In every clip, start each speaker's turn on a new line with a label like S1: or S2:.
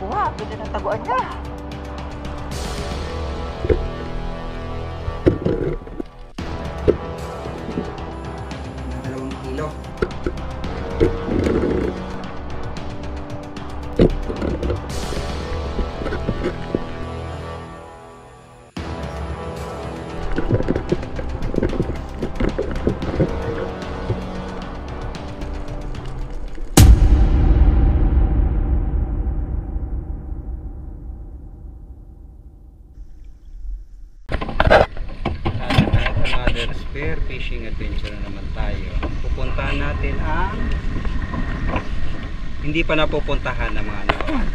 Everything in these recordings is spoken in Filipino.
S1: makuha. Ganda ng taguan niya.
S2: Dalawang kilo. Another spear fishing adventure na naman tayo. Pupuntahan natin ang hindi pa napupuntahan ng mga nawawan.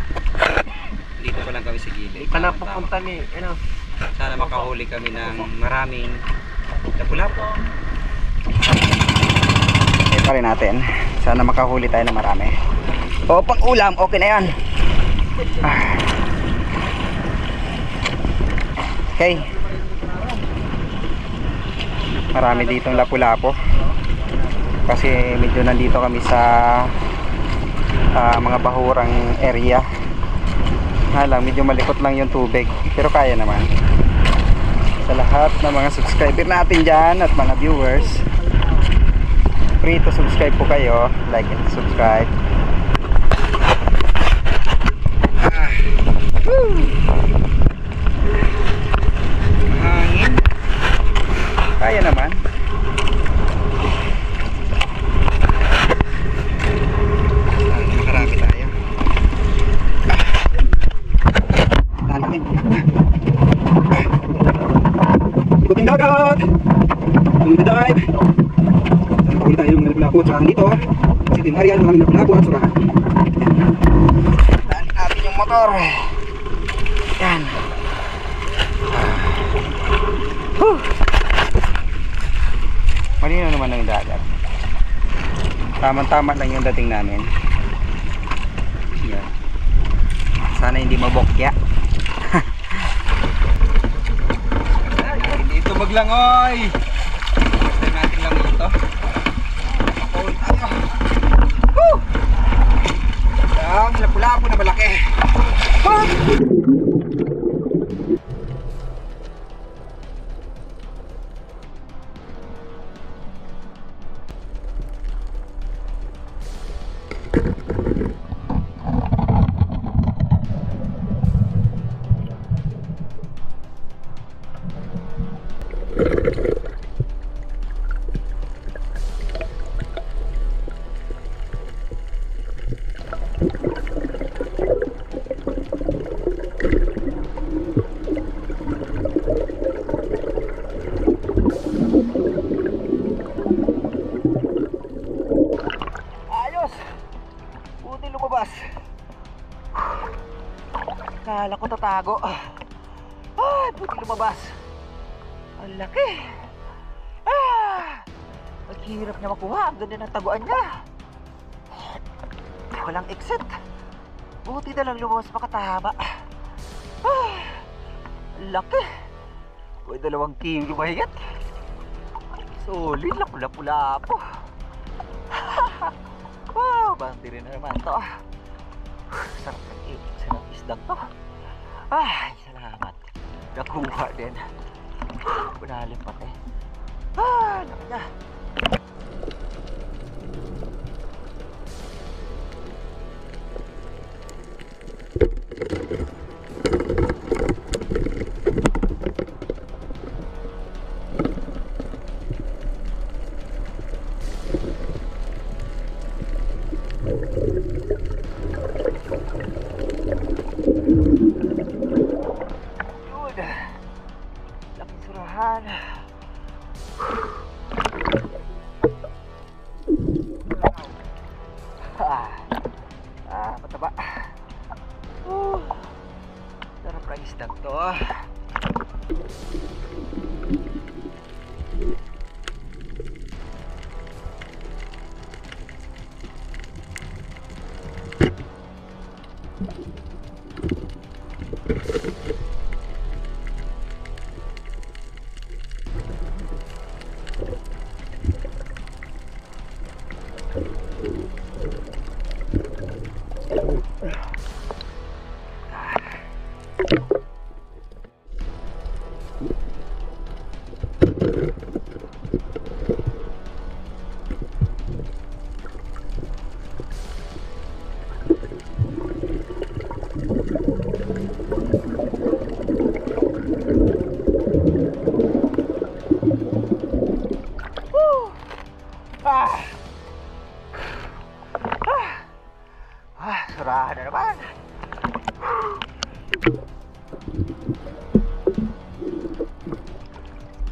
S2: Dito pa lang kami sa gilid.
S1: Hindi pa napupunta ni, ano.
S2: Sana makahuli kami ng maraming lapu-lapu. Eh pa rin natin. Sana makahuli tayo ng marami. O pang ulam, okay na yan. Okay. Marami ditong lapu-lapu. Kasi medyo nandito kami sa mga bahurang area. Lang, medyo malikot lang yung tubig. Pero kaya naman. Sa lahat ng mga subscriber natin dyan at mga viewers, free to subscribe po kayo. Like and subscribe. Hangin. Kaya naman. Makarami tayo. Ikutin dagat. Dive. Huli tayo ng lapu-lapu at surahan dito. Kasi tinarian ng lapu-lapu at surahan. Dali natin yung motor. Yan. Malinaw naman ang dagat. Tama-tama lang yung dating namin. Yan. Sana hindi mabokya. Dito maglangoy. First time natin lang ito. Makahuli tayo. Woo! Ang lapu-lapu na malaki. Kala ko tatago. Ay, buti lumabas. Ang laki. Ang hirap niya makuha. Ang ganda ng taguan niya. Walang exit. Buti na lang lumabas makatahaba. Ang laki. May 2 kilo mahigit. Solid, lapu-lapu-lapu. Wow, bandi rin na naman to. Sarap ng sarap isdang to. Ay, salamat. Nakuha din. Punalim pati. Laki niya. Laking surahan. Mataba. Sarap ng isdang to.
S1: Surahan na naman.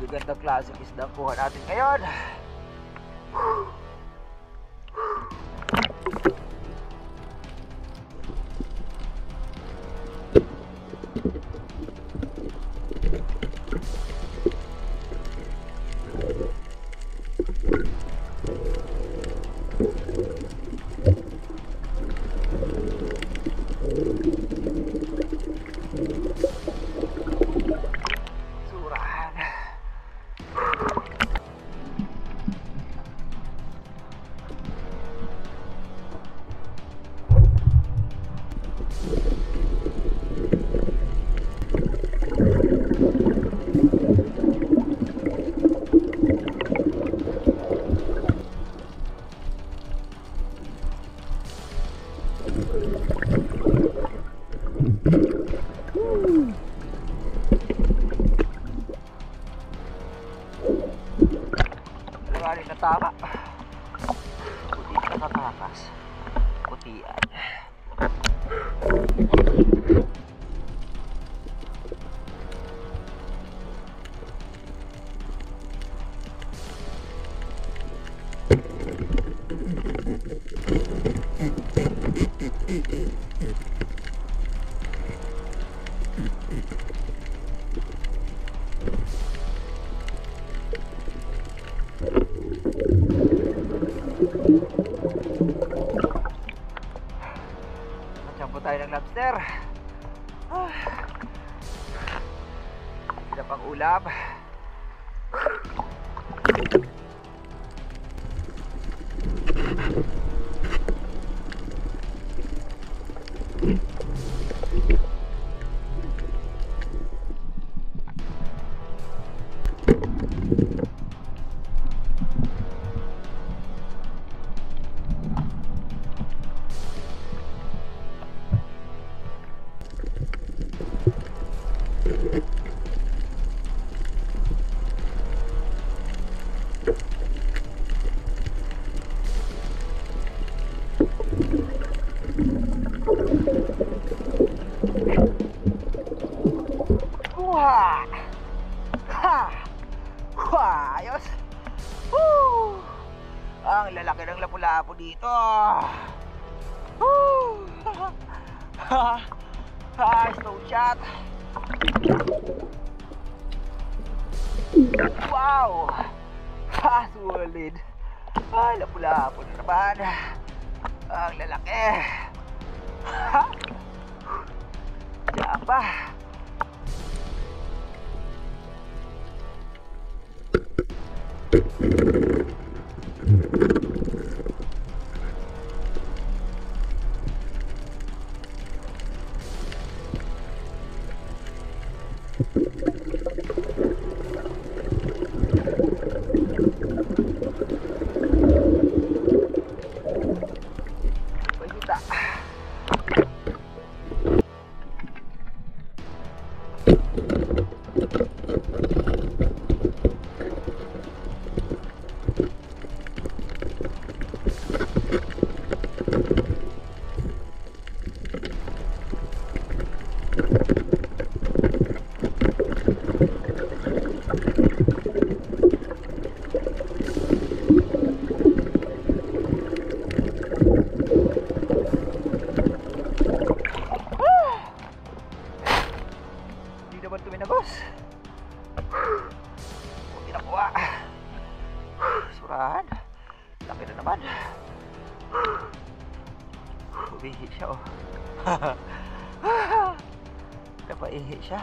S1: Gagandang klaseng isda ang kuha natin ngayon. Lagarin na tama. Puti na nakakakas. Putian. Macampo tayo ng lobster. Sila pang ulam. Wah! Ha! Wah! Ayos! Woo! Ang lalaki ng lapu-lapu dito! Woo! Ha! Ha! Stone shot! Wow! Ha! Solid! Ay, lapu-lapu na naman! Ang lalaki! Ha! Diyan pa! Pagkita. Hindi naman tuminagos. Hindi nakuha. Surahan. Laki na naman. Umihi siya oh. Napaihi siya.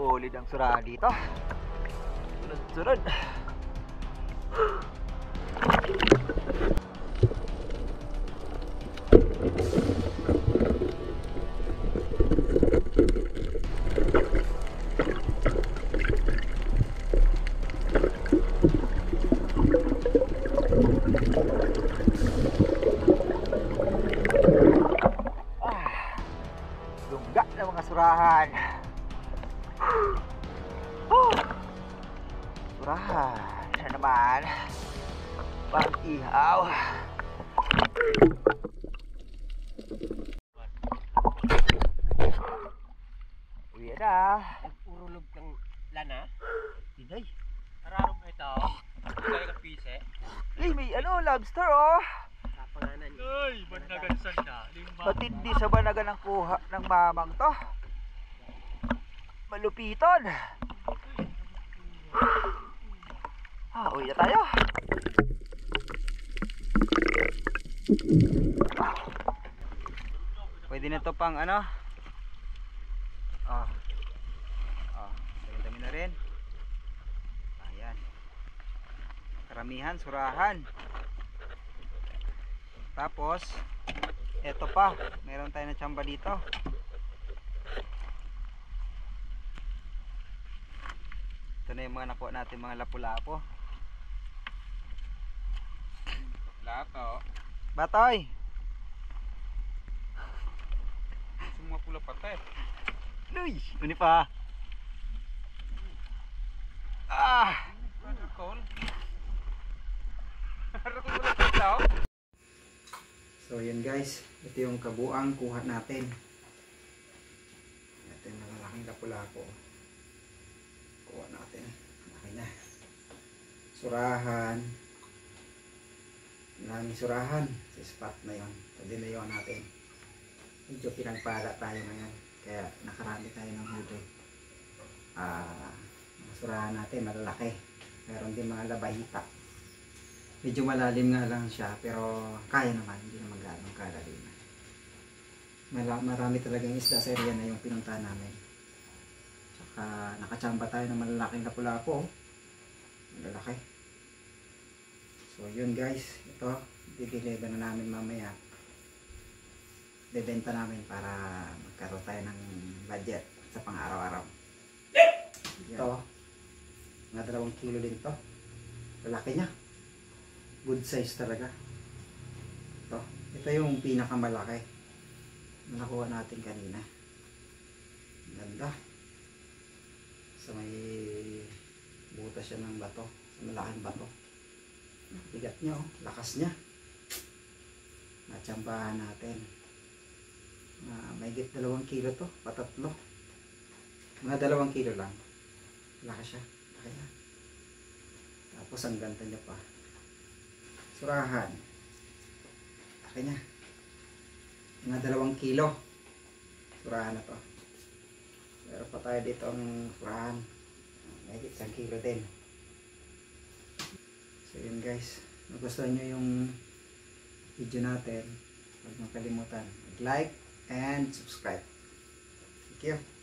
S1: Solid ang surahan dito. Sunod-sunod. Lungga ng mga surahan. Surahan na naman. Pang-ihaw. Uwi na.
S3: Urulog ng lana.
S1: Tinay.
S3: Ararong na ito. Kaya ka pise.
S1: Ay, may lobster oh.
S3: Kapanganan.
S4: Ay, banagansan na. Lima.
S1: Matindi sa banagan ng kuha ng mamang to. Malupiton. Uwi na tayo.
S2: Pwede na to pang ano? Dami na rin. Ayan. Karamihan, surahan. Tapos, eto pa. Meron tayo na tsamba dito. Ito na yung mga nakuha natin, mga lapu-lapo. Lato. Batoy! Semua pula patay.
S1: Uy, ini pa.
S2: So yun guys, ito yung kabuang kuha natin. Ito yung malalaking lapu-lapo. Kuha natin. Okay na. Surahan. Maraming surahan sa spot na yun. So dinayon natin. Medyo pinagpala tayo ngayon. Kaya nakarami tayo ng huli. Mga surahan natin malalaki. Meron din mga labahita. Medyo malalim nga lang siya, pero kaya naman, hindi naman ganong kalalim. Marami talagang isda sa area na yung pinuntahan namin. Tsaka nakachamba tayo ng malalaking lapu-lapo. Malalaki. So yun guys, ito dideliver na namin mamaya. Bebenta namin para magkaroon tayo ng budget sa pang-araw-araw. Ito, mga 2 kilo din to. Lalaki niya. Good size talaga. Ito yung pinakamalaki na nakuha natin kanina. Ganda. Sa may butas siya ng bato. Sa malaking bato. Bigat niya oh. Lakas niya. Natsambahan natin. Mahigit 2 kilo to. Patatlo. Mga 2 kilo lang. Lakas siya. Laki na. Tapos ang ganda niya pa. Surahan. Laki niya. Mga 2 kilo. Surahan na to. Meron pa tayo dito ang surahan. Mahigit 1 kilo din. So yun guys. Nagustuhan nyo yung video natin. Huwag nyo kalimutan. Like and subscribe. Thank you.